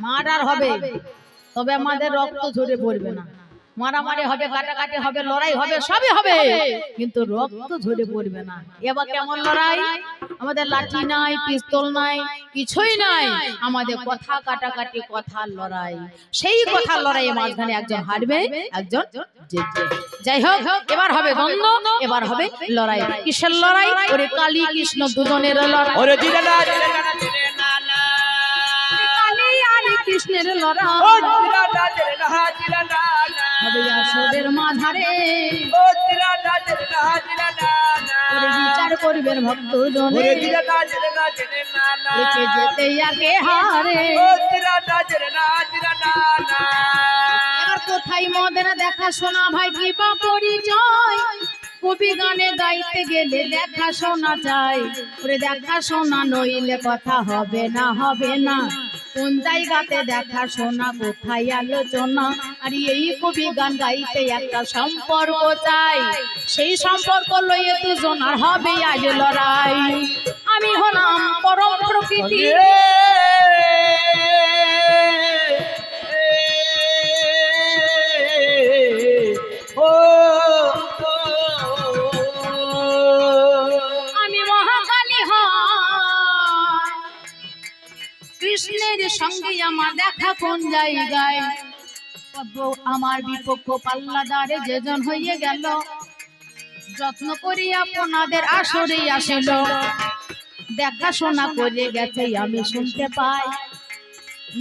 Murder হবে, তবে আমাদের রক্ত ঝরে পড়বে না। মারামারি হবে, কাটাকাটি হবে, লড়াই হবে, সবই হবে, কিন্তু রক্ত ঝরে পড়বে না। এবার কেমন লড়াই? আমাদের লাঠি নাই, পিস্তল নাই, কিছুই নাই, আমাদের কথা কাটাকাটি, কথার লড়াই। সেই কথার লড়াইয়ে মাঝখানে একজন হারবে, একজন জিতবে। যাই হোক, এবার হবে দ্বন্দ্ব, এবার হবে লড়াই। কিসের লড়াই? ওরে কালী কৃষ্ণ দুজনের লড়াই। ওরে জিরে না জিরে না জিরে না না, কালী আর কৃষ্ণের লড়াই। ও জিরে না জিরে না জিরে না না, হবে আসরের মাঝারে। ও জিরে না জিরে না জিরে না না, ওরে বিচার করবেন ভক্তজনে। ওরে জিরে না জিরে না জিরে না না, একে যেতে আগে হারে। ও জিরে না জিরে না জিরে না না, এবার কোথায় মদের দেখা শোনা ভাই কি বা পরিচয়? কবি গানে গাইতে গেলে দেখা শোনা চাই। ওরে দেখা শোনা নইলে কথা হবে না, হবে না। কোন জায়গাতে দেখা শোনা, কোথায় আলোচনা? আর এই কবি গান গাইতে একটা সম্পর্ক চাই। সেই সম্পর্ক লইয়ে দুজন আর হবে আজ লড়াই। আমি হলাম পরম প্রকৃতি, কৃষ্ণের সঙ্গে আমার দেখা কোন জায়গায়? আমার বিপক্ষ পাল্লাদারে যেজন হয়ে গেল, যত্ন করি আপনাদের আসরে আসিল। দেখাশোনা করে গেছে আমি শুনতে পাই,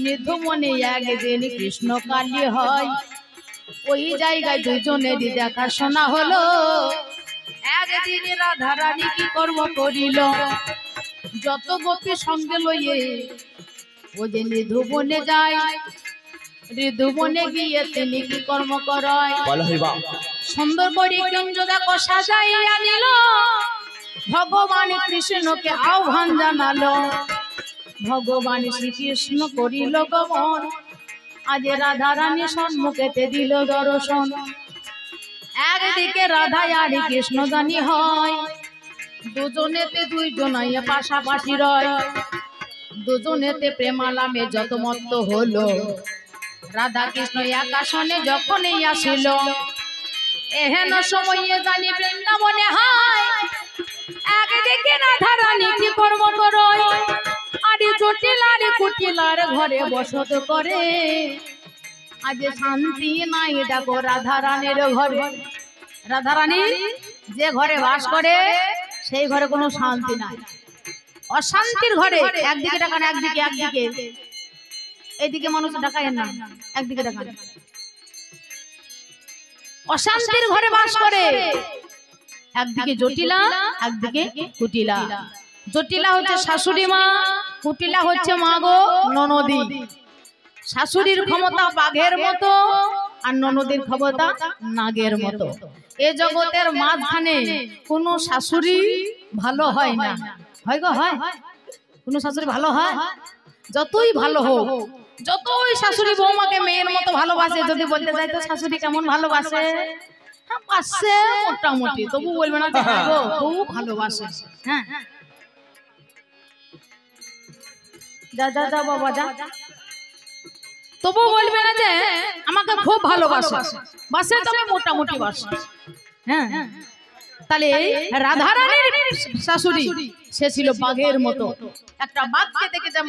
নিধু মনে একদিন কৃষ্ণ কালী হয়। ওই জায়গায় দুজনেরই দেখাশোনা হলো। একদিন রাধা রানী কি কর্ম করিল, যত গোপী সঙ্গে লইয়ে ও যে নিধু বনে যায়। ঋতু বনে গিয়ে তিনি কি কর্ম করায়? সুন্দর করে কুঞ্জদা কষা যাইয়া দিল, ভগবান কৃষ্ণকে আহ্বান জানালো। ভগবান শ্রীকৃষ্ণ করিল গমন, আজ রাধা রানী সম্মুখেতে দিল দর্শন। একদিকে রাধা আর কৃষ্ণ জানি হয়, দুজনেতে দুইজন পাশাপাশি রয়। দুজনেতে প্রেমালামে যত মত্ত হলো, রাধা কৃষ্ণ আকাশনে যখনই আসিল। এহেন সময়ে জানি বৃন্দাবনে হায়, একদিকে রাধা রানী কি কর্ম করয়, আর জটিলার কুটিলার ঘরে বসত করে। আজ শান্তি নাই দেখো রাধা রানীর ঘরে। রাধা রানী যে ঘরে বাস করে সেই ঘরে কোনো শান্তি নাই, অশান্তির ঘরে। একদিকে ডাকান, একদিকে একদিকে, এইদিকে মানুষ ডাকায় না, একদিকে ডাকান। অশান্তির ঘরে বাস করে, একদিকে জটিলা, একদিকে কুটিলা। জটিলা হচ্ছে শাশুড়ি মা, কুটিলা হচ্ছে মা গো ননদী। শাশুড়ির ক্ষমতা বাঘের মতো, আর ননদীর ক্ষমতা নাগের মতো। এ জগতের মাঝখানে কোন শাশুড়ি ভালো হয় না। হয় গো, হয়? কোন শাশুড়ি ভালো হয়? যতই ভালো হোক, যতই শাশুড়ি বৌমাকে মেয়ের মতো ভালোবাসে, যদি বলতে যাই তো শাশুড়ি কেমন ভালোবাসে, বাসে মোটামুটি, তবু বলবে না যে খুব ভালোবাসে। হ্যাঁ, যা যা যা বাবা যা, তবু বলবে না যে আমাকে খুব ভালোবাসে, বাসে তবে মোটামুটি বাসে। হ্যাঁ, তাহলে রাধা রানীর শাশুড়ি সে ছিল বাঘের মতো। একটা বাঘকে দেখে যে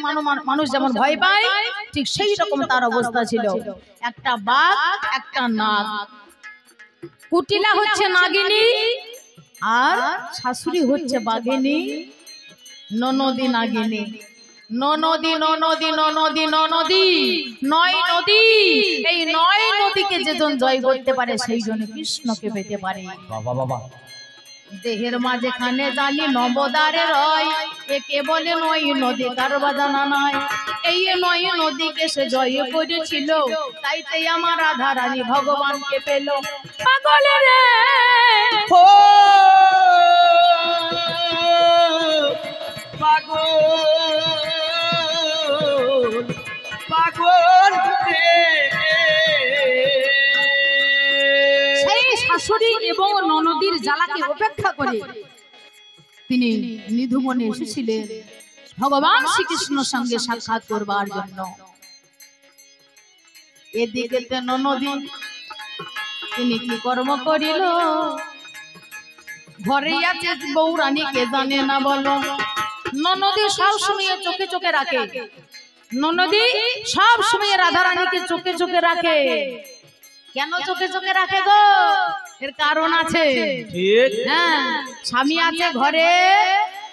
মানুষ যেমন ভয় পায়, ঠিক সেই রকম তার অবস্থা ছিল। একটা বাঘ, একটা নাগ। কুটিলা হচ্ছে নাগিনী, আর শাশুড়ি হচ্ছে বাঘিনী, ননদী নাগিনী। ননদী ননদী ননদী ননদী, নয় নদী। এই নয় নদীকে যেজন জয় করতে পারে সেই জন্য কৃষ্ণকে পেতে পারে। বাবা বাবা, দেহের মাঝখানে জানি নবদারে রয়, একে বলে নয় নদী, কার জানা নয়। এই নয় নদীকে সে জয় করেছিল, তাইতে আমার রাধা রানী ভগবানকে পেল। পাগল রে পাগল, পাগল সেই শাশুড়ি এবং ননদীর জ্বালাকে উপেক্ষা করে তিনি নিধুবনে এসেছিলেন ভগবান শ্রীকৃষ্ণের সঙ্গে সাক্ষাৎ করবার জন্য। এদিকে ননদী তিনি কি কর্ম করিল, ঘরে আছে বউ রানী কে জানে না বলো। ননদী সব সময় চোখে চোখে রাখে, ননদী সব সময় রাধা রানীকে চোখে চোখে রাখে। কেন চোখে চোখে রাখে গো? এর কারণ আছে। হ্যাঁ, স্বামী আছে ঘরে,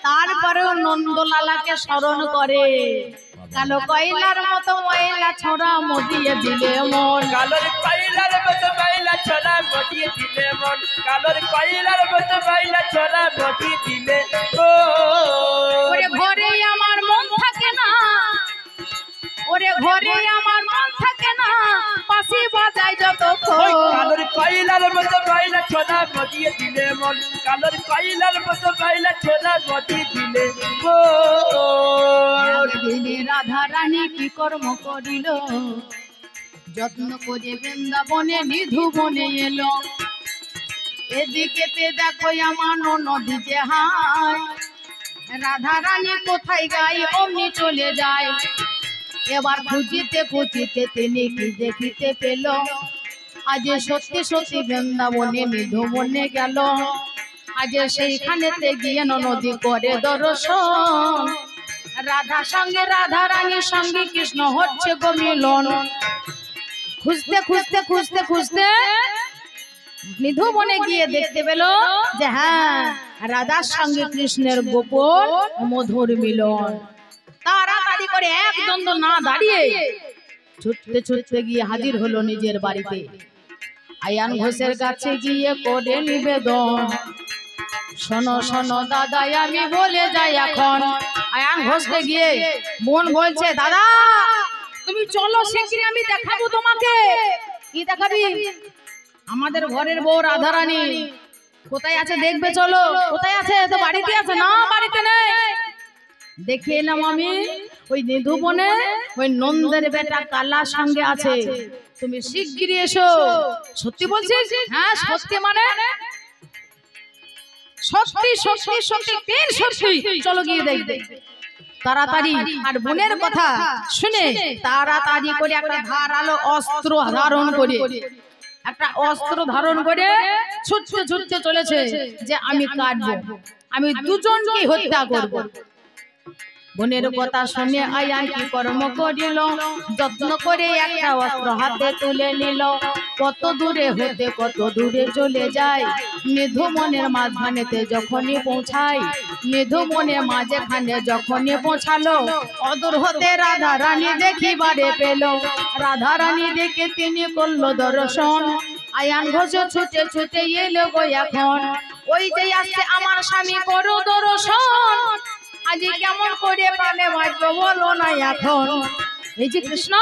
তারপরেও নন্দলালাকে স্মরণ করে। কালো কয়লার মতো ময়লা ছড়া মজিয়ে দিলে মন, কালোর কয়লার মতো ময়লা ছড়া মজিয়ে দিলে মন, কালোর কয়লার মতো ময়লা ছড়া মজিয়ে দিলে ওরে ঘরে আমার মন থাকে না, ওরে ঘরে আমার মন থাকে না, পাশে বাজায় যতক্ষণ। কালোর কয়লার মতো ময়লা ছড়া মজিয়ে দিলে মন, কালোর কয়লার মতো ময়লা ছড়া মজিয়ে দিলে দিনে রাধা রানী কি কর্ম করিল, যত্ন করে বৃন্দাবনে নিধু বনে এলো। এদিকেতে দেখো আমার নদী যে হায়, রাধা রানী কোথায় গাই অমনি চলে যায়। এবার খুঁজিতে খুঁজিতে তিনি কি দেখিতে পেল, আজ সত্যি সত্যি বৃন্দাবনে নিধু বনে গেল। আজ সেইখানেতে গিয়ে নদী করে দর্শন, রাধা সঙ্গে রাধা রানীর সঙ্গে কৃষ্ণ হচ্ছে গো মিলন। খুঁজতে খুঁজতে খুঁজতে খুঁজতে নিধু বনে গিয়ে দেখতে পেল যে হ্যাঁ, রাধার সঙ্গে কৃষ্ণের গোপন মধুর মিলন। তাড়াতাড়ি করে এক দ্বন্দ্ব না দাঁড়িয়ে ছুটতে ছুটতে গিয়ে হাজির হলো নিজের বাড়িতে। আয়ান ঘোষের কাছে গিয়ে করে নিবেদন, শোনো শোনো দাদা আমি বলে যাই এখন। আয়ান ঘোষকে গিয়ে বোন বলছে, দাদা তুমি চলো শিগগিরই, আমি দেখাবো তোমাকে। কি দেখাবি? আমাদের ঘরের বউ রাধা রানী কোথায় আছে দেখবে, চলো। কোথায় আছে? তো বাড়িতে আছে। না, বাড়িতে নেই। দেখে এলাম আমি ওই নিধু বনে ওই নন্দের বেটা কালার সঙ্গে আছে, তুমি শিগগিরই এসো। সত্যি বলছিস? হ্যাঁ সত্যি, মানে সত্যি সত্যি সত্যি, তিন সত্যি। চলো গিয়ে দেখবে তাড়াতাড়ি। আর বোনের কথা শুনে তাড়াতাড়ি করে একটা ধারালো অস্ত্র ধারণ করে, একটা অস্ত্র ধারণ করে ছুটতে ছুটতে চলেছে যে আমি কাটবো, আমি দুজনকে হত্যা করব। বোনের কথা শুনে আয়ান কি কর্ম করিল, যত্ন করে একটা অস্ত্র হাতে তুলে নিল। কত দূরে হতে কত দূরে চলে যায়, নিধু মনের মাঝখানেতে যখনই পৌঁছায়, নিধু মনের মাঝখানে যখনই পৌঁছালো, অদূর হতে রাধা রানী দেখিবারে পেল। রাধা রানী দেখে তিনি করলো দর্শন। আয়ান ঘোষ ছুটে ছুটে এলো গো এখন, ওই যে আসছে আমার স্বামী, করো দর্শন। আজ কেমন করে প্রাণে বাঁচবো বলো না এখন। এই যে কৃষ্ণ,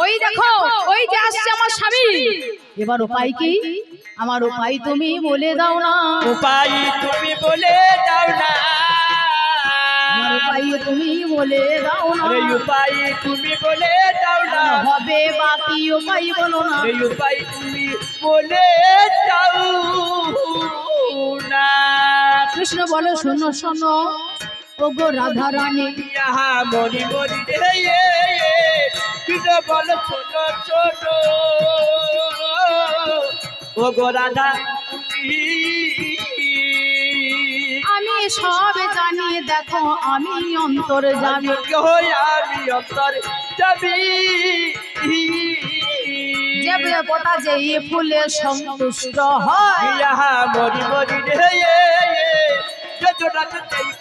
ওই দেখো ওই যে আসছে আমার স্বামী, এবার উপায় কি? আমার উপায় তুমি বলে দাও না, উপায় তুমি বলে দাও না, আমার উপায় তুমি বলে দাও না, উপায় তুমি বলে দাও না, হবে বাকি উপায় বলো না, এই উপায় তুমি বলে দাও না। কৃষ্ণ বলো শোনো শোনো ওগো রাধা রানী, ইহা মরি মরি রে কৃষ্ণ বলো শোনো শোনো ওগো রাধা, আমি সব জানি দেখো আমি অন্তর যাবি, আমি অন্তর যাবি। যে দেবতা যে ফুলে সন্তুষ্ট হয়, ইহা মরি মরি রে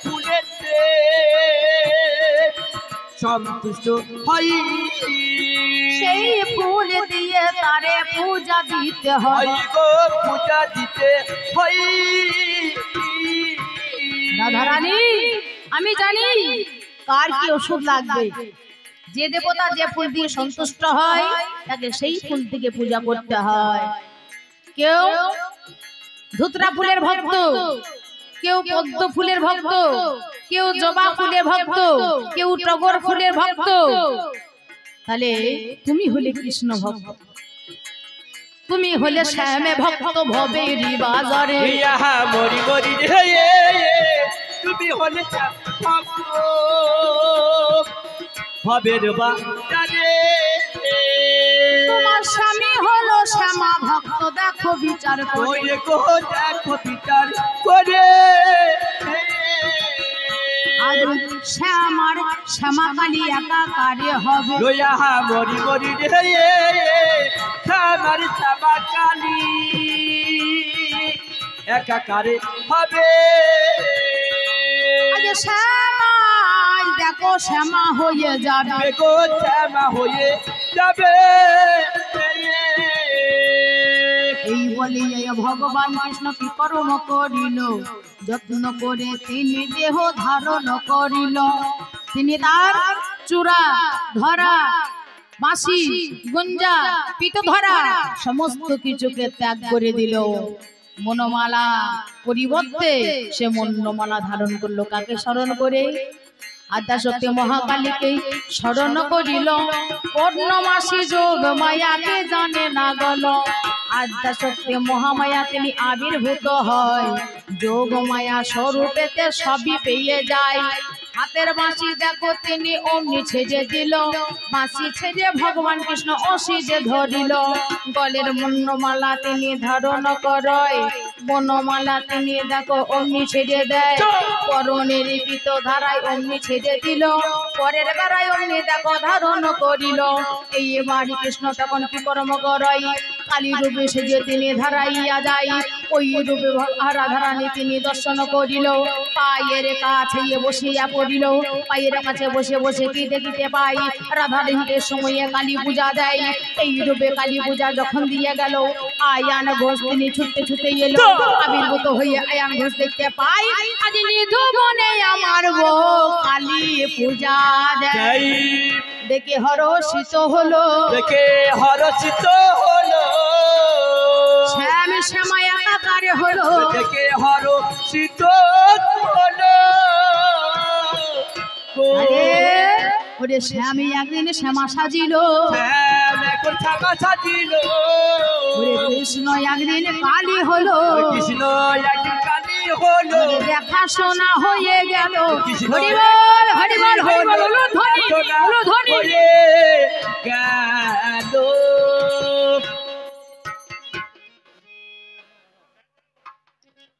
ফুলেতে সন্তুষ্ট হয়, সেই ফুল দিয়ে তারে পূজা দিতে হয় গো, পূজা দিতে হয়। রাধা রানী আমি জানি কার কি ওষুধ লাগবে, যে দেবতা যে ফুল দিয়ে সন্তুষ্ট হয় তাকে সেই ফুল থেকে পূজা করতে হয়। কেউ ধুতরা ফুলের ভক্ত, কেউ পদ্ম ফুলের ভক্ত, কেউ জবা ফুলের ভক্ত, কেউ টগর ফুলের ভক্ত। তাহলে তুমি হলে কৃষ্ণ ভক্ত, তুমি হলে শ্যামে ভক্ত ভবেরি বাজারে, ইহা মরি মরি রে তুমি হলে ভক্ত ভবের বাজারে। তোমার শ্যামা ভক্ত দেখো বিচার করে ওরে গো দেখো বিচার করে আজ শ্যামার শ্যামা কালী একাকারে হবে লইয়া মরি মরি রে শ্যামার শ্যামা কালী একাকারে হবে আজ শ্যামা দেখো শ্যামা হয়ে যাবে গো শ্যামা হয়ে যাবে এই বলে ভগবান কৃষ্ণ কি কর্ম করিল যত্ন করে তিনি দেহ ধারণ করিল তিনি তার চূড়া ধরা বাঁশি গুঞ্জা পিত ধরা সমস্ত কিছুকে ত্যাগ করে দিল মনোমালা পরিবর্তে সে মনোমালা ধারণ করলো কাকে স্মরণ করে আদ্যাশক্তি মহাকালীকে স্মরণ করিল পূর্ণমাসী যোগ মায়াকে জানে না গল আদ্যাশক্তি মহামায়া তিনি আবির্ভূত হয় যোগ মায়া স্বরূপেতে সবই পেয়ে যায় হাতের বাঁশি দেখো তিনি অমনি ছেড়ে দিল বাঁশি ছেড়ে ভগবান কৃষ্ণ অসিজে ধরিল গলের মন্নমালা তিনি ধারণ করয় বনমালা তিনি দেখো অমনি ছেড়ে দেয় পরনের পিত ধারায় অমনি ছেড়ে দিল পরের বেড়ায় অমনি দেখো ধারণ করিল এই বাড়ি কৃষ্ণ তখন কি কর্ম করয় কালী রূপে সেজে তিনি ধারাইয়া যায় ওই রূপে রাধারানী তিনি দর্শন করিল পায়ের কাছে বসিয়া পড়িল পায়ের কাছে বসে বসে কি দেখিতে পাই রাধারানীর সময়ে কালী পূজা দেয় এই রূপে কালী পূজা যখন দিয়ে গেল আয়ান ঘোষ তিনি ছুটতে ছুটে এলো আবির্ভূত হয়ে আয়ান ঘোষ দেখতে পাই আজ নিধুবনে আমার গো কালী পূজা দেয় দেখে হরষিত হলো দেখে হরষিত হলো শ্যাম শ্যামা একাকারে হলো দেখে হরষিত হলো ওরে শ্যামী একদিন শ্যামা সাজিল শ্যাম এখন শ্যামা সাজিল ওরে কৃষ্ণ একদিন কালী হলো কৃষ্ণ একদিন কালী হলো দেখাশোনা হয়ে গেল হরিবল হরিবল হরিবল হলো ধ্বনি হলো ধ্বনি গেল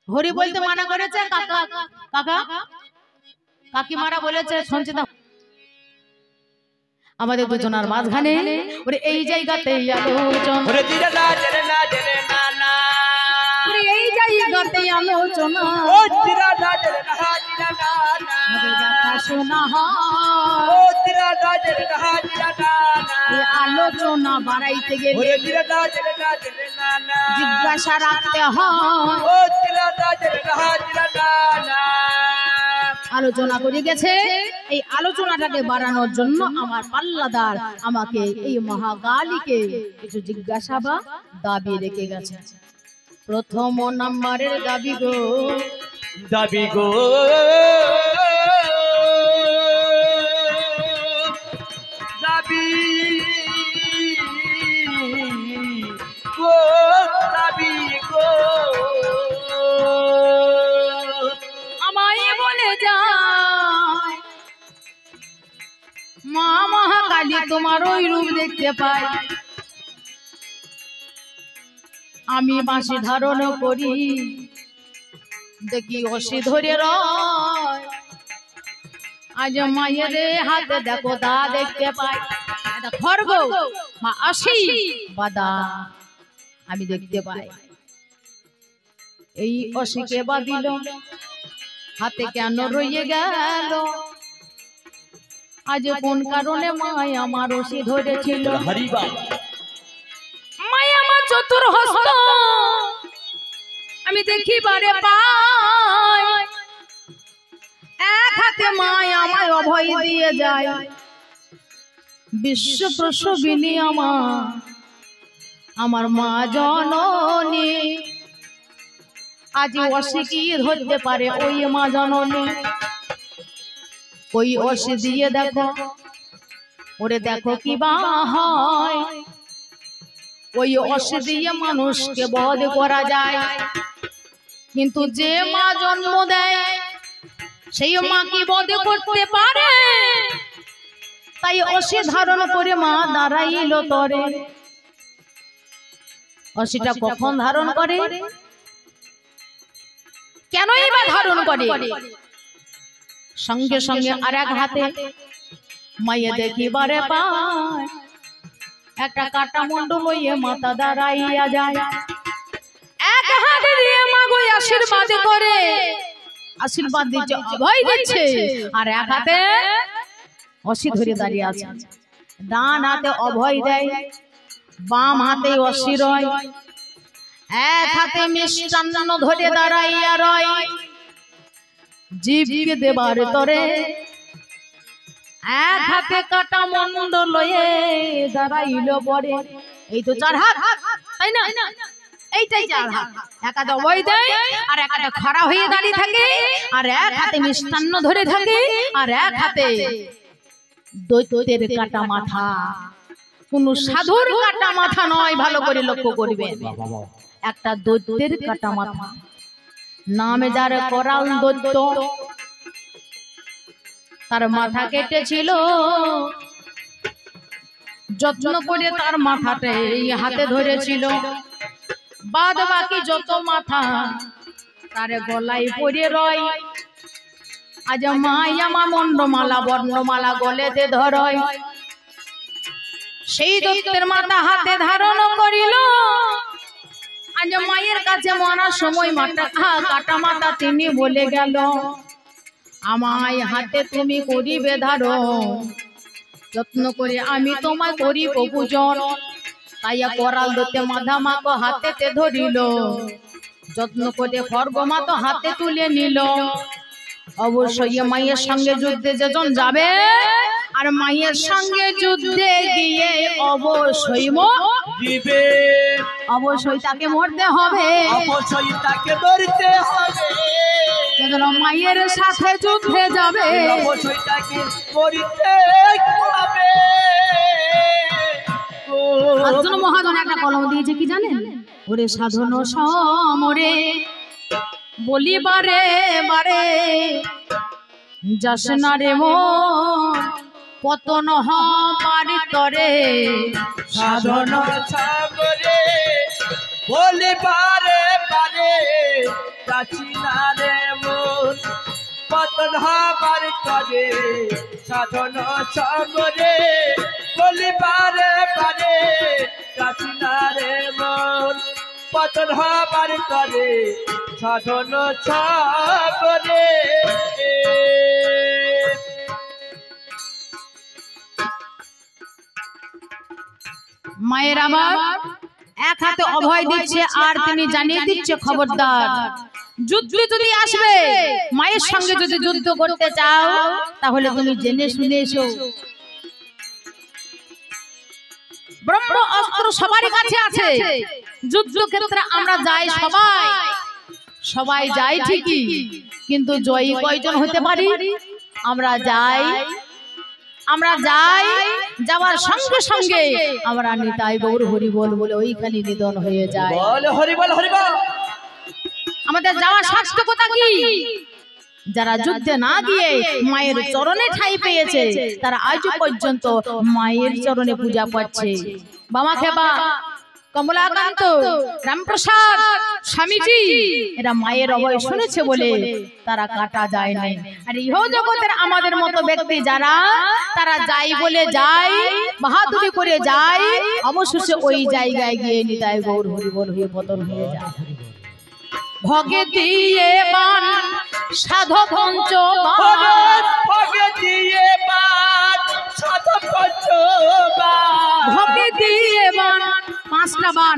হরি বলতে মানা করেছে কাকা কাকা কাকিমারা বলেছে শুনছে না আমাদের দুজনের মাঝখানে ওরে এই জায়গাতে আলোচনা ওরে জিরা না জেরে না জেরে না না ওরে এই জায়গাতে আলোচনা ও জিরা না জেরে না জিরা না না আমাদের দেখাশোনা ও জিরা না জেরে না জিরা না না এই আলোচনা বাড়াইতে গেলে ওরে জিরা না জেরে না জেরে না না জিজ্ঞাসা রাখতে হয় ও জিরা না জেরে না জিরা না না আলোচনা করে গেছে এই আলোচনাটাকে বাড়ানোর জন্য আমার পাল্লাদার আমাকে এই মহাকালীকে কিছু জিজ্ঞাসা বা দাবি রেখে গেছে প্রথম নাম্বারের দাবি গো দাবি গো দাবি গো দাবি গো আমায় বলে যায় মা মহাকালী তোমার ওই রূপ দেখতে পাই আমি বাঁশি ধারণ করি দেখি অসি ধরে রয় আজ মায়ের হাতে দেখো দা দেখতে পাই খর্গ মা আসি বাদা আমি দেখতে পাই এই অসিকে বাঁধিল হাতে কেন রয়ে গেল আজ কোন কারণে মায় আমার অসি ধরেছিল হরিবা মায় আমার চতুর্হস্ত আমি দেখিবারে পাই এক হাতে মায় আমায় অভয় দিয়ে যায় বিশ্ব প্রসবিনী আমার মা জননী আজ অসি কি ধরতে পারে ওই মা জননী ওই অসি দিয়ে দেখো ওরে দেখো কি বা হয় ওই অসি দিয়ে মানুষকে বধ করা যায় কিন্তু যে মা জন্ম দেয় সেই মা কি বধ করতে পারে তাই অসি ধারণ করে মা দাঁড়াইল তরে অসিটা কখন ধারণ করে, কেনই বা ধারণ করে? সঙ্গে সঙ্গে আর এক হাতে মাইয়ে দেখিবারে পায় একটা কাটা মুন্ডু লইয়ে মাথা দাঁড়াইয়া যায়। এক হাতে দিয়ে মাগো আশীর্বাদ করে, আশীর্বাদ দিচ্ছে, অভয় দিচ্ছে, আর এক হাতে অসি ধরে দাঁড়িয়ে আছে। ডান হাতে অভয় দেয়, বাম হাতে অসি রয়, এক হাতে মিষ্টান্ন ধরে দাঁড়াইয়া রয়। জীবকে দেবার তরে এক হাতে কাটা মুন্ড লয়ে দাঁড়াইল পরে। এই তো 4 হাত, তাই না? এইটাই 4 হাত। এক হাতে অভয় দেয়, আর এক হাতে খড়া হয়ে দাঁড়িয়ে থাকে, আর এক হাতে মিষ্টান্ন ধরে থাকে, আর এক হাতে দৈত্যের কাটা মাথা। কোন সাধুর কাটা মাথা নয়, ভালো করে লক্ষ্য করবেন, একটা দৈত্যের কাটা মাথা। নামে যার করাল দৈত্য, তার মাথা কেটেছিল, যত্ন করে তার মাথাটা এই হাতে ধরেছিল। বাদ বাকি যত মাথা তার গলায় পড়ে রয়। আজ মায়ামা মন্ডমালা বর্ণমালা গলেতে ধরয়। সেই দৈত্যের মাথা হাতে ধারণ করিল। আজ মায়ের কাছে মরার সময় মাথা কাটা মাথা তিনি বলে গেল, আমায় হাতে তুমি করিবে ধারণ, যত্ন করে আমি তোমায় করিব পূজন। তাই করাল দৈত্যে মাথা মাকে হাতেতে ধরিল, যত্ন করে খড়গ মাতো হাতে তুলে নিল। অবশ্যই মায়ের সঙ্গে যুদ্ধে যেজন যাবে, আর মায়ের সঙ্গে যুদ্ধে গিয়ে অবশ্যই দিবে, অবশ্যই তাকে মরতে হবে, অবশ্যই তাকে মরতে হবে। মায়ের সাথে যুদ্ধে যাবে, অবশ্যই তাকে মরতে হবে। অর্জুন মহাজন একটা কলম দিয়েছে, কি জানেন? ওরে সাধন সমরে বলি বারে বারে, যাস না রে মন পতন হবার তরে। সাধন সাগরে বলি বারে বারে, যাচ্ছি না রে মন পতন হবার তরে। সাধন সাগরে বলি বারে বারে, যাচ্ছি না রে মন পতন হবার তরে। সাধন সাগরে মায়ের আমার এক হাতে অভয় দিচ্ছে, আর তিনি জানিয়ে দিচ্ছে, খবরদার যুদ্ধে যদি আসবে, মায়ের সঙ্গে যদি যুদ্ধ করতে চাও, তাহলে তুমি জেনে শুনে এসো। ব্রহ্ম অস্ত্র সবার কাছে আছে। যুদ্ধক্ষেত্রে আমরা যাই, সবাই যাই ঠিকই, কিন্তু জয়ী কয়জন হতে পারি? আমরা যাই, যাওয়ার সঙ্গে সঙ্গে আমরা নিতাই গৌর হরি বল বলে ওইখানে নিধন হয়ে যায়। হরি বল হরি বল। আমাদের যাওয়ার সার্থকতা কি? যারা যুদ্ধে না গিয়ে মায়ের চরণে ঠাঁই পেয়েছে, তারা আজ পর্যন্ত মায়ের চরণে পূজা পাচ্ছে। বামা খেবা, কমলাকান্ত, রামপ্রসাদ, স্বামীজি, এরা মায়ের অভয় শুনেছে বলে তারা কাটা যায় নাই। আর ইহ জগতের আমাদের মতো ব্যক্তি যারা, তারা যাই বলে যায়, বাহাদুরি করে যায়, অবশেষে ওই জায়গায় গিয়ে নিতাই গৌর হরি বল হয়ে পতন হয়ে যায়। ভগে দিয়ে বান সাধু পঞ্চবান, ভগে দিয়ে বান সাধু পঞ্চবান, ভগে দিয়ে বান 5টা বান,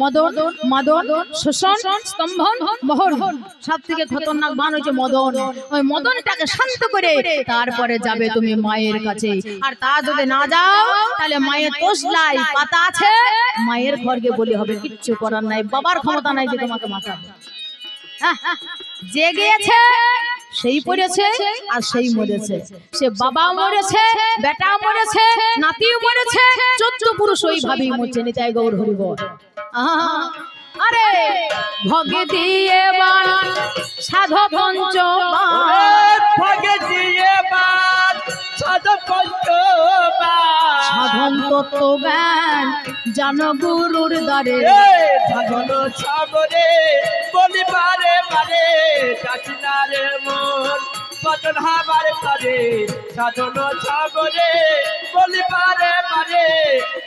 মদন, মদন, শোষণ, স্তম্ভন, মোহন। সব থেকে খতরনাক বান হচ্ছে মদন। ওই মদনটাকে শান্ত করে তারপরে যাবে তুমি মায়ের কাছে। আর তা যদি না যাও, তাহলে মায়ের তোষলাই পাতা আছে, মায়ের খড়গে বলি হবে, কিচ্ছু করার নাই। বাবার ক্ষমতা নাই যে তোমাকে বাঁচাবে। যে গিয়েছে সেই পড়েছে, আর সেই মরেছে। সে বাবা মরেছে, বেটা মরেছে, নাতিও মরেছে, 14 পুরুষ ওইভাবেই মরছে। নিতাই গৌর হরি বল। আরে ভগে দিয়ে বান সাধু পঞ্চবান, ভগে দিয়ে বান সাধন কষ্ট সাধন তত্ত্ব জ্ঞান জানো গুরুর দ্বারে সাধন সাগরে বলি বারে বারে যাচ্ছি না রে মন পতন হবার করে সাধন সাগরে বলি বারে বারে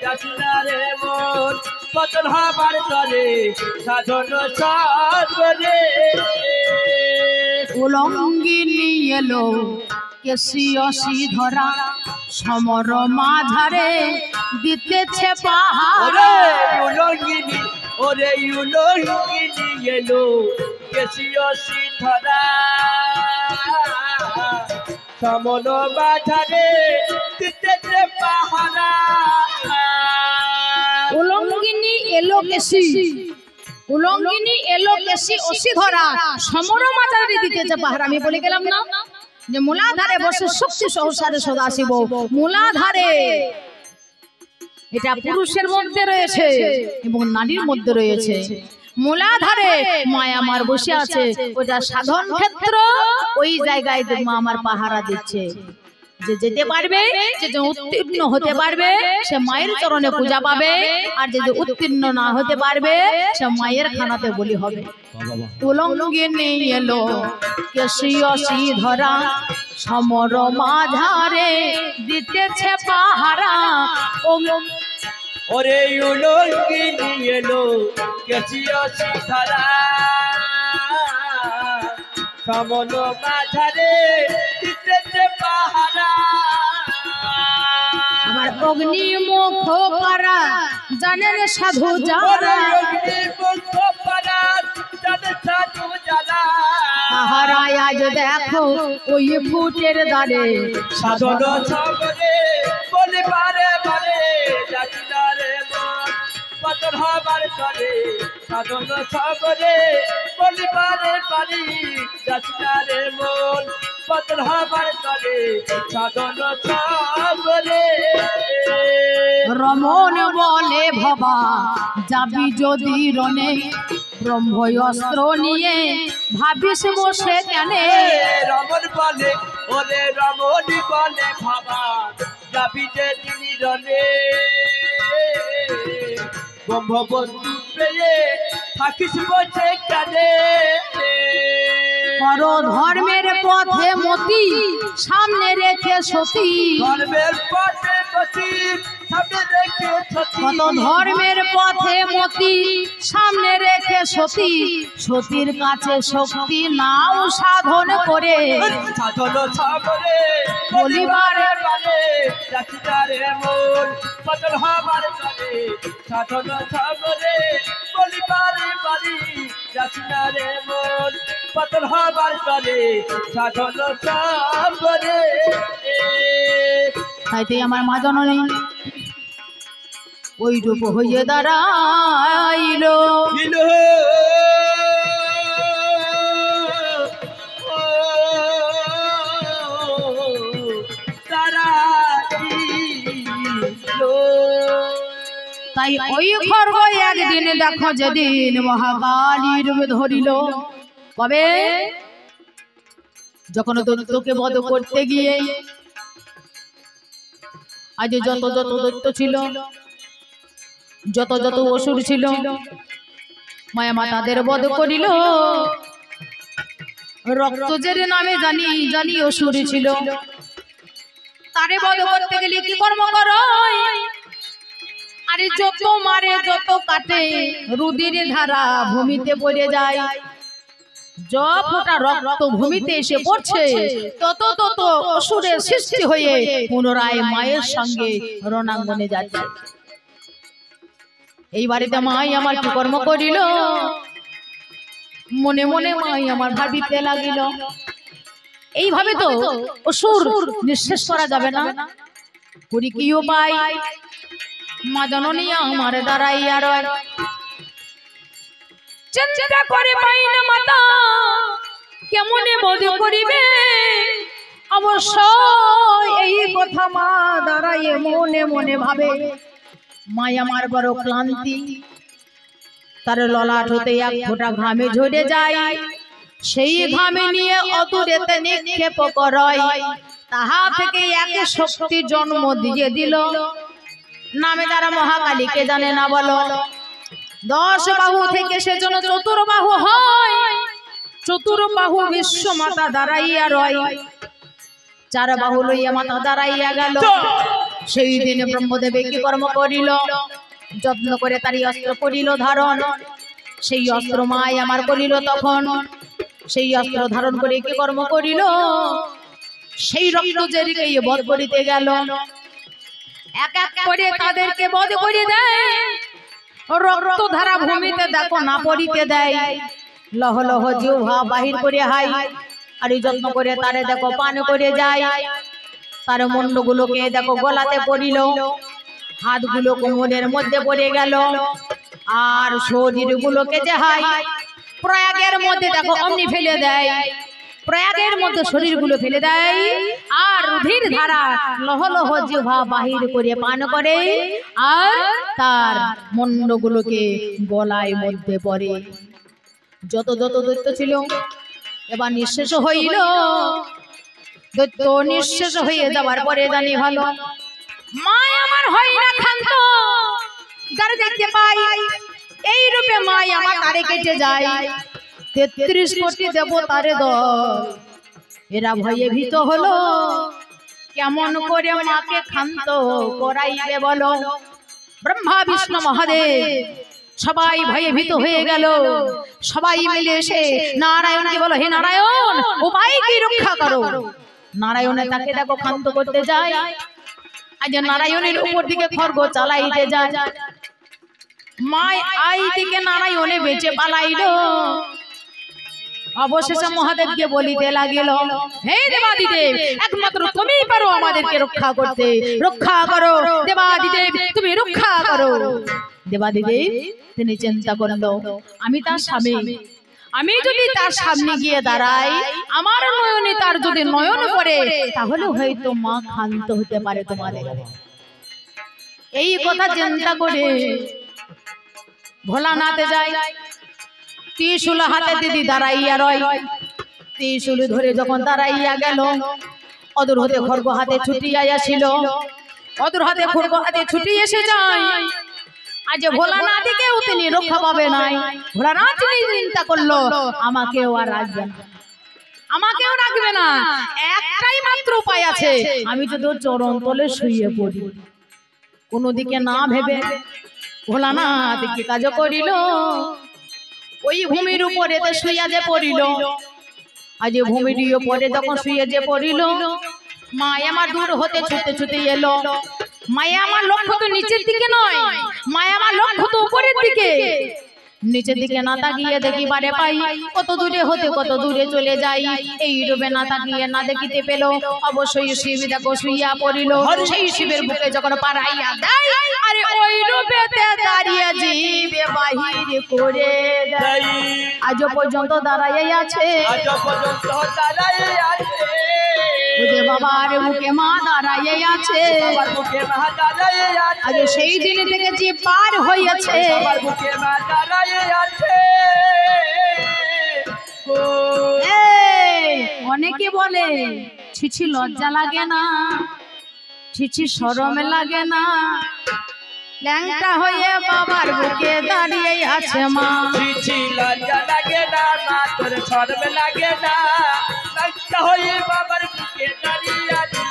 যাচ্ছি না রে মন পতন হবার করে সাধন সাগরে উলঙ্গিনী এলো কেশি অসি ধরা সমর মাঝারে দিতেছে পাহাড় উলঙ্গিনী ওরে উলঙ্গিনী এলো কেশিয় ধরা সমন বাজারে দিতেছে পাহারা উলঙ্গিনী এলো কেশি উলঙ্গিনী এলো কেশি অসি ধরা সমর মাঝারে দিতেছে পাহাড়। আমি বলে গেলাম না যে মূলাধারে বসে শক্তি সহসারে সদাশিব মূলাধারে এটা পুরুষের মধ্যে রয়েছে এবং নারীর মধ্যে রয়েছে। মূলাধারে মায়া আমার বসে আছে, ওটা সাধন ক্ষেত্র, ওই জায়গায় মা আমার পাহারা দিচ্ছে। যে যেতে পারবে, যে উত্তীর্ণ হতে পারবে সে মায়ের চরণে পূজা পাবে, আর যে উত্তীর্ণ না হতে পারবে সে মায়ের খানাতে বলি হবে। উলঙ্গিনী এলো কেশি অসি ধরা সমর মাঝারে দিতেছে পাহারা। ওরে উলঙ্গিনী এলো কেশিয় ধরা সমন মাঝারে দিতেছে পাহারা। আমার অগ্নি মুখ পারা জানেন সাধু যারা, পাহারায় আজ দেখো ওই ফুটের দ্বারে সাধন সাগরে বলি বারে বারে যাচ্ছি না রে মন পতন হবার করে সাধন সাগরে বলি বারে বারে যাচ্ছি না রে মন পতন হবার করে সাধন সাগরে। রমন বলে ভবা যাবি যদি রনে ব্রহ্মস্ত্র নিয়ে ভাবিস বসে কেন। রমন বলে ওরে রমন বলে ভাবা যাবি যে তিনি রনে ব্রহ্মবস্তু পেয়ে থাকিস বসে কেন। কর ধর্মের পথে মতি সামনে রেখে সতী, ধর্মের পথে মতি সামনে রেখে সতী, কত ধর্মের পথে মতি সামনে রেখে সতী, সতীর কাছে শক্তি নাও সাধন করে সাধন সাগরে বলিবারে বারে যাচ্ছি না রে মন পতন হবার করে সাধন সাগরে বলিবারে বারে যাচ্ছি না রে মন পতন হবার করে সাধন সাগরে। তাইতে আমার মা জননী ওই রূপ হইয়ে দাঁড়াইল। তাই ওই খর্গ একদিন দেখো যেদিন মহাকালী রূপ ধরিল, কবে যখন দৈত্যকে বধ করতে গিয়ে আজ যত যত দৈত্য ছিল, যত যত অসুর ছিল, মায়া মা তাদের বধ করিল। রক্তজের নামে জানি জানি অসুর ছিল, তারে বধ করতে গেলে কি কর্ম করো? আরে যত মারে যত কাটে রুদির ধারা ভূমিতে পড়ে যায়, যতটা রক্ত ভূমিতে এসে পড়ছে তত তত অসুরের সৃষ্টি হয়ে পুনরায় মায়ের সঙ্গে রণাঙ্গনে যাচ্ছে। এই বাড়িতে মাই আমার কি কর্ম করিল? মনে মনে মাই আমার ভাবিতে লাগিল, এইভাবে তো অসুর নিঃশেষ করা যাবে না, করি কি উপায়? মা জননী আমার দাঁড়াইয়া রয়, চিন্তা করে পাই না মাতা কেমনে বধ করিবে। অবশ্য এই কথা মা দাঁড়াইয়ে মনে মনে ভাবে, মাই আমার বড় ক্লান্তি, তার ললাট হতে এক ফোঁটা ঘামে ঝরে যায়, সেই ঘামে নিয়ে অদূরেতে নিক্ষেপ করয়। তাহা থেকে একে শক্তি জন্ম দিয়ে দিল, নামে যারা মহাকালীকে জানে না বলো। 10 বাহু থেকে সেজন্য চতুর্বাহু হয়, চতুর্বাহু বিশ্ব মাতা দাঁড়াইয়া রয়, 4 বাহু লইয়া মাতা দাঁড়াইয়া গেল। সেই দিনে ব্রহ্মদেবে কি কর্ম করিল, যত্ন করে তারই অস্ত্র করিল ধারণ। সেই অস্ত্র মাই আমার করিল তখন, সেই অস্ত্র ধারণ করে কি কর্ম করিল, সেই রক্ত জেরিকে বধ করিতে গেল। এক এক করে তাদেরকে বধ করে দেয়, রক্ত ধারা ভূমিতে দেখো না পড়িতে দেয়। লহ লহ জিহ্বা বাহির করে হাই, আর এই যত্ন করে তারে দেখো পান করে যায়। তার মুন্ডগুলোকে দেখো গলাতে পড়িল, হাতগুলো কোমরের মধ্যে পড়ে গেল, আর শরীরগুলোকে যে হাই প্রয়াগের মধ্যে দেখো অমনি ফেলে দেয়। প্রয়াগের মধ্যে শরীরগুলো ফেলে দেয়, আর রুধির ধারা লহ লহ জিহ্বা বাহির করে পান করে, আর তার মুন্ডগুলোকে গলায় মধ্যে পড়ে। যত যত দৈত্য ছিল এবার নিঃশেষ হইল। দৈত্য নিঃশেষ হয়ে যাবার পরে জানি ভালো মা আমার হয় না ক্ষান্ত, যারা দেখতে পাই এই রূপে মাই আমার তারে কেটে যায়। 33 কোটি দেবতারে দল এরা ভয়ে ভীত হলো, কেমন করে মাকে ক্ষান্ত করাইবে বলো। ব্রহ্মা বিষ্ণু মহাদেব সবাই ভয়ে ভীত হয়ে গেল। সবাই মিলে এসে নারায়ণকে বলো, হে নারায়ণ উপায় কি রক্ষা করো। নারায়ণে তাকে দেখো ক্ষান্ত করতে যায়, আজ নারায়ণের উপর দিকে খড়গ চালাইতে যায়। মাই আই দিকে নারায়ণে বেঁচে পালাইল। অবশেষে মহাদেবকে বলিতে লাগিল, হে দেবাদিদেব একমাত্র তুমিই পারো আমাদেরকে রক্ষা করতে, রক্ষা করো দেবাদিদেব, তুমি রক্ষা করো। দেবাদিদেব তিনি চিন্তা করল, আমি তার স্বামী, আমি যদি তার সামনে গিয়ে দাঁড়াই, আমার নয়নে তার যদি নয়ন পড়ে, তাহলে হয়তো মা ক্ষান্ত হতে পারে তোমাদের। এই কথা চিন্তা করে ভোলানাথে যায়। ত্রিশূল হাতে দিদি দাঁড়াইয়া রয়। ত্রিশূল ধরে যখন দাঁড়াইয়া গেল, অদূর হতে খড়গ হাতে ছুটিয়া আসিল। অদূর হাতে খড়গ হাতে ছুটি এসে যায়। আজ ভোলানাথকেও তিনি রক্ষা পাবে নাই। ভোলানাথ চিন্তা করলো, আমাকেও আর রাখবে না, আমাকেও রাখবে না। একটাই মাত্র উপায় আছে, আমি যদি চরণ তলে শুয়ে পড়ি। কোনো দিকে না ভেবে ভোলানাথ কি কাজ করিল, ওই ভূমির উপরে শুইয়া যে পড়িল। আজ ভূমির উপরে যখন শুয়ে যে পড়িল, মা আমার দূর হতে ছুটে ছুটে এলো। মায়া আমার লক্ষ্য তো নিচের দিকে নয়, মায়া আমার লক্ষ্য তো উপরের দিকে। নিচের দিকে না তাকিয়ে দেখিবারে পাই, কত দূরে হতে কত দূরে চলে যাই। এই রূপে না তাকিয়ে না দেখিতে পেল, অবশ্যই শিব দেখো শুইয়া পড়িল। সেই শিবের বুকে যখন পাড়াইয়া দেয়, আরে ওই রূপেতে দাঁড়িয়ে জীবে বাহির করে দেয়। আজও পর্যন্ত দাঁড়াইয়া আছে, আজও পর্যন্ত দাঁড়াইয়া আছে। ওরে বাবার বুকে মা দাঁড়াইয়া আছে, বাবার বুকে মা দাঁড়াইয়া আছে। আজ সেই দিন থেকে যে পার হইয়াছে, বাবার বুকে মা দাঁড়াইয়া আছে। অনেকে বলে ছিছি লজ্জা লাগে না, ছিছি শরম লাগে না, ল্যাংটা হয়ে বাবার বুকে দাঁড়িয়ে আছে মা। ছিছি লজ্জা লাগে না, মা তোর শরম লাগে না, ল্যাংটা হয়ে বাবার বুকে দাঁড়িয়ে আছে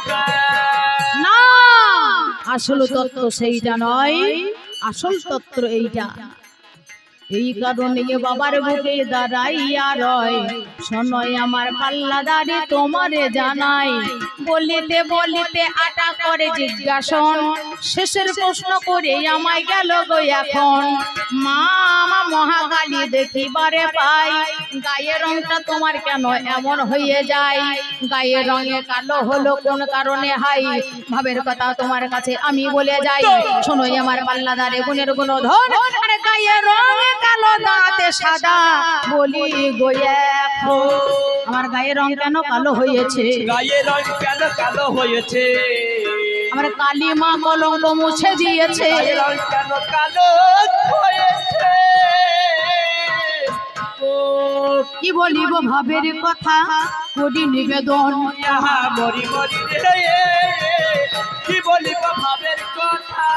না। আসল তত্ত্ব সেইটা নয়, আসল তত্ত্ব এইটা। এই কারণে বাবার বুকে দাঁড়াইয়া রয়, শোনয় আমার পাল্লাদারে তোমারে জানাই। বলিতে বলিতে আটা করে জিজ্ঞাসন, শেষের প্রশ্ন করে আমায় গেল গো এখন। মা মা মহাকালী দেখিবারে পাই, গায়ের রংটা তোমার কেন এমন হয়ে যায়। গায়ের রঙে কালো হলো কোন কারণে হাই, ভাবের কথা তোমার কাছে আমি বলে যাই। শোনয় আমার পাল্লাদারে গুণের গুণধন, আরে গায়ের রঙে কালো দাঁতে সাদা বলি গো এখন। আমার গায়ের রং কেন কালো হয়েছে, গায়ের রং কেন কালো হয়েছে, আমার কালী মা কলঙ্ক মুছে দিয়েছে। গায়ের রং কেন কালো হয়েছে। কি বলিব ভাবের কথা, করি নিবেদন। ইহা মরি মরি রে কি বলিব ভাবের কথা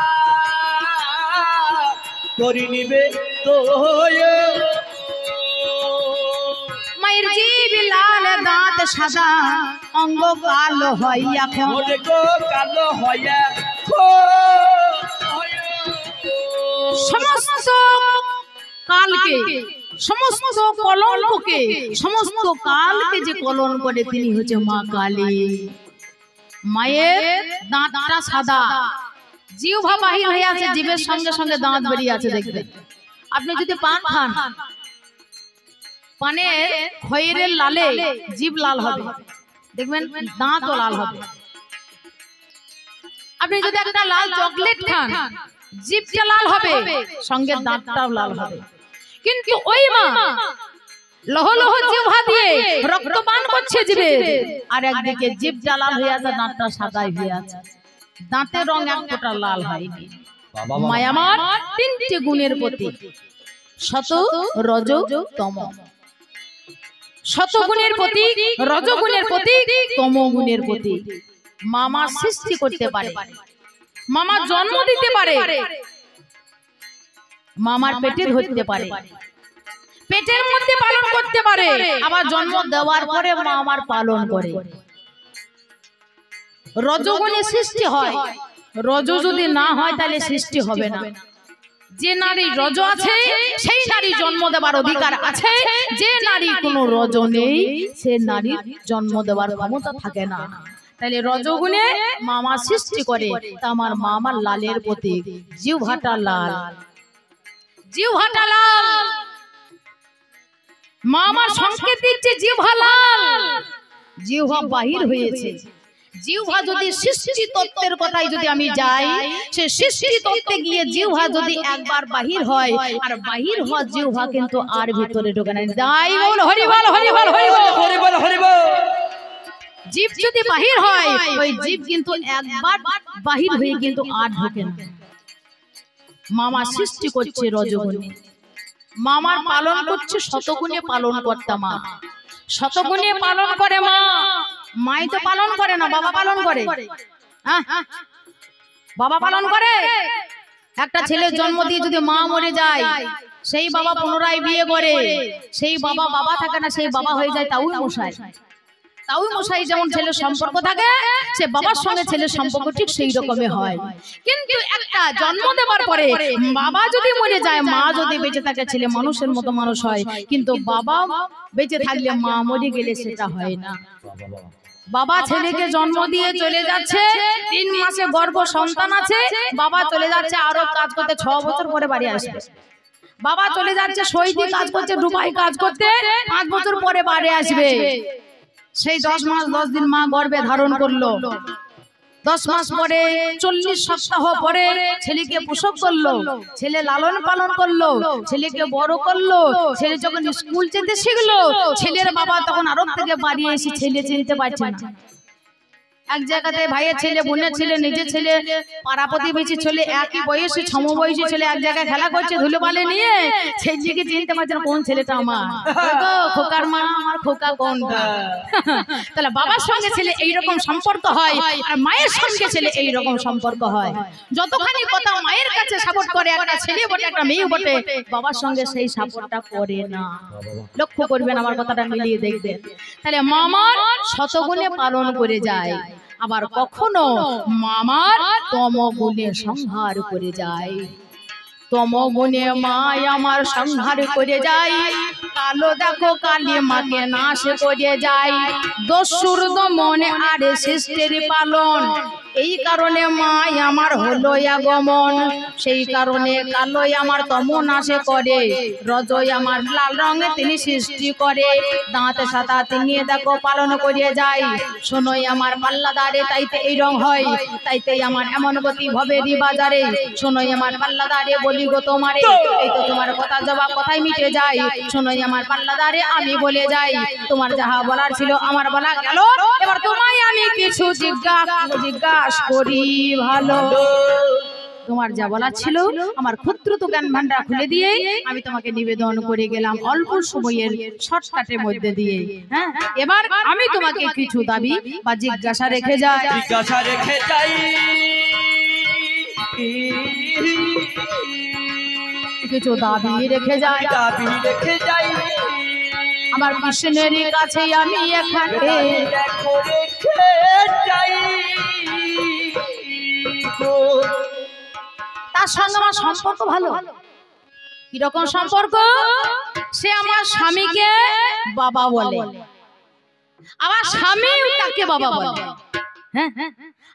করি নিবে তো মায়ের জিভ লাল দাঁত সাদা অঙ্গ কালো হয় এখন। ওরে গো কালো হইয়া সমস্ত কালকে সমস্ত কলঙ্ককে সমস্ত কালকে যে কলন করে তিনি হচ্ছে মা কালী। মায়ের দাঁতটা সাদা, জিহ্বা বাহির হয়ে আছে, জিভের সঙ্গে সঙ্গে দাঁত বেরিয়ে আছে। দেখবেন আপনি যদি পান খান, পানের খয়েরের লালে জিভ লাল হবে, দেখবেন দাঁতও লাল হবে। আপনি যদি একটা লাল চকলেট খান, জিভটা লাল হবে, সঙ্গে দাঁতটাও লাল হবে। কিন্তু ওই মা লহ লহ জিহ্বা দিয়ে রক্ত পান করছে জিভে, আর একদিকে জিভটা লাল হয়ে আছে, দাঁতটা সাদাই হয়ে আছে, দাঁতের রং এক ফোঁটা লাল হয়নি। মায়া আমার তিনটে গুণের প্রতীক, সত রজ তম। শতগুণের প্রতীক, রজগুণের প্রতীক, তমগুণের প্রতীক। মামা সৃষ্টি করতে পারে, মামা জন্ম দিতে পারে, মামার পেটে ধরতে পারে, পেটের মধ্যে পালন করতে পারে, আবার জন্ম দেওয়ার পরে মামার পালন করে। রজগুণে সৃষ্টি হয়, রজ যদি না হয় তাহলে সৃষ্টি হবে না। যে নারী রজ আছে সেই নারী জন্ম দেবার অধিকার আছে, যে নারী কোনো রজ নেই সে নারীর জন্ম দেওয়ার ক্ষমতা থাকে না। তাহলে রজগুণে মামা সৃষ্টি করে, তা আমার মামার লালের প্রতীক, জিহ্বাটা লাল, জিহ্বাটা লাল। মামার সংকেত দিচ্ছে জিহ্বা লাল, জিহ্বা বাহির হয়েছে। জিহ্বা যদি সৃষ্টি তত্ত্বের কথাই যদি আমি যাই, সে সৃষ্টি তত্ত্বে গিয়ে জিহ্বা যদি একবার বাহির হয়, আর বাহির হওয়া জিহ্বা কিন্তু আর ভিতরে ঢোকে না। যাই বল হরি বল, হরি বল, হরি বল, হরি বল, হরি বল। জীব যদি বাহির হয়, ওই জীব কিন্তু একবার বাহির হয়ে কিন্তু আর ঢোকে না। মামা সৃষ্টি করছে রজগুণে, মামার পালন করছে শতগুণে পালন কর্তা মা। শতগুণে পালন করে মা, মাই তো পালন করে না, বাবা পালন করে। বাবা পালন করে। একটা ছেলের জন্ম দিয়ে যদি মা মরে যায়, সেই বাবা পুনরায় বিয়ে করে, সেই বাবা বাবা থাকে না, সেই বাবা হয়ে যায় তাউই মশাই। তাউই মশাই যেমন ছেলের সম্পর্ক থাকে, সে বাবার সঙ্গে ছেলের সম্পর্ক ঠিক সেই রকমই হয়। কিন্তু একটা জন্ম দেওয়ার পরে বাবা যদি মরে যায়, মা যদি বেঁচে থাকে, ছেলে মানুষের মতো মানুষ হয়। কিন্তু বাবা বেঁচে থাকলে মা মরে গেলে সেটা হয় না। বাবা ছেলেকে জন্ম দিয়ে চলে যাচ্ছে, 3 মাসে গর্ভ সন্তান আছে, বাবা চলে যাচ্ছে আরব কাজ করতে, 6 বছর পরে বাড়ি আসবে। বাবা চলে যাচ্ছে সৌদি কাজ করতে, দুবাই কাজ করতে, 5 বছর পরে বাড়ি আসবে। সেই 10 মাস 10 দিন মা গর্ভে ধারণ করলো, 10 মাস পরে 40 সপ্তাহ পরে ছেলেকে প্রসব করলো, ছেলে লালন পালন করলো, ছেলেকে বড় করলো। ছেলে যখন স্কুল যেতে শিখলো, ছেলের বাবা তখন আরব থেকে বাড়ি এসে ছেলে চিনতে পারছে না। এক জায়গাতে ভাইয়ের ছেলে, বোনের ছেলে, নিজের ছেলে, পাড়া প্রতিবেশী ছেলে, একই বয়সী সমবয়সী ছেলে এক জায়গায় খেলা করছে ধুলোবালি নিয়ে, ছেলেকে চিনতে পারছে না কোন ছেলেটা আমার, খোকার মা আমার, খোকা কোনটা। তাহলে বাবার সঙ্গে ছেলে এইরকম সম্পর্ক হয়, আর মায়ের সঙ্গে ছেলে এইরকম সম্পর্ক হয়। যতখানি কথা মায়ের কাছে সাপোর্ট করে একটা ছেলে বটে, একটা মেয়ে বটে, বাবার সঙ্গে সেই সাপোর্টটা করে না। লক্ষ্য করবেন, আমার কথাটা মিলিয়ে দেখবেন। তাহলে মামার শতগুণে পালন করে যায়, আবার কখনো মামার তমগুণে সংহার করে যায়। তমগুণে মাই আমার সংহার করে যায়, কালো দেখো কালী মাকে নাশ করে যায়। দস্যুর দমনে আরে সৃষ্টির পালন, এই কারণে মাই আমার হলো আগমন। সেই কারণে কালোই আমার তম নাশে করে, রজই আমার লাল রঙে তিনি সৃষ্টি করে। দাঁত সাদা তিনি দেখো পালন করে যায়, শোনোই আমার পাল্লাদারে তাইতে এই রং হয়, তাইতেই আমার এমন গতি ভবেরই বাজারে। শোনোই আমার পাল্লাদারে বলি গো তোমারে, এই তো তোমার কথা জবাব কথাই মিটে যায়। শোনোই আমার পাল্লাদারে আমি বলে যাই, তোমার যাহা বলার ছিল আমার বলা গেল, এবার তোমায় আমি কিছু জিজ্ঞাসা করি ভালো। তোমার যা বলার ছিল আমার ক্ষুদ্র তো জ্ঞান ভান্ডার খুলে দিয়ে আমি তোমাকে নিবেদন করে গেলাম অল্প সময়ের শর্টকাটের মধ্যে দিয়ে। হ্যাঁ, এবার আমি তোমাকে কিছু দাবি বা জিজ্ঞাসা রেখে যাই। জিজ্ঞাসা রেখে যাই, কিছু দাবি রেখে যাই, দাবি রেখে যাই। আমার কৃষ্ণের কাছে আমি এখানে দেখো রেখে যাই গো। তার সঙ্গে আমার সম্পর্ক ভালো। কিরকম সম্পর্ক? সে আমার স্বামীকে বাবা বলে, আমার স্বামী তাকে বাবা বলে। হ্যাঁ,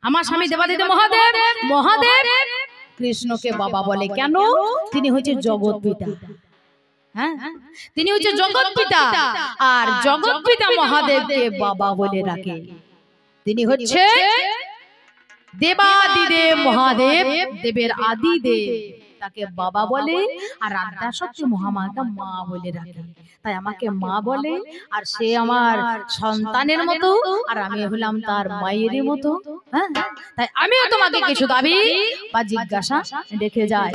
আমার স্বামী দেবাদিদেব মহাদেব, মহাদেব কৃষ্ণকে বাবা বলে। কেন? তিনি হচ্ছে জগৎ পিতা। হ্যাঁ, তিনি হচ্ছে জগৎ পিতা, আর জগৎ পিতা মহাদেবকে বাবা বলে রাখে। তিনি হচ্ছে দেবাদিদেব মহাদেব, দেবের আদি দেব, তাকে বাবা বলে, আর আদ্যা শক্তি মহামায়াকে মা বলে রাখে। তাই আমাকে মা বলে, আর সে আমার সন্তানের মতো, আর আমি হলাম তার মায়ের মতো। হ্যাঁ, তাই আমিও তোমাকে কিছু দাবি বা জিজ্ঞাসা রেখে যাই।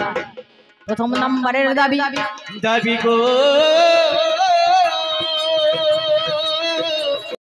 প্রথম নম্বরের দাবি, দাবি গো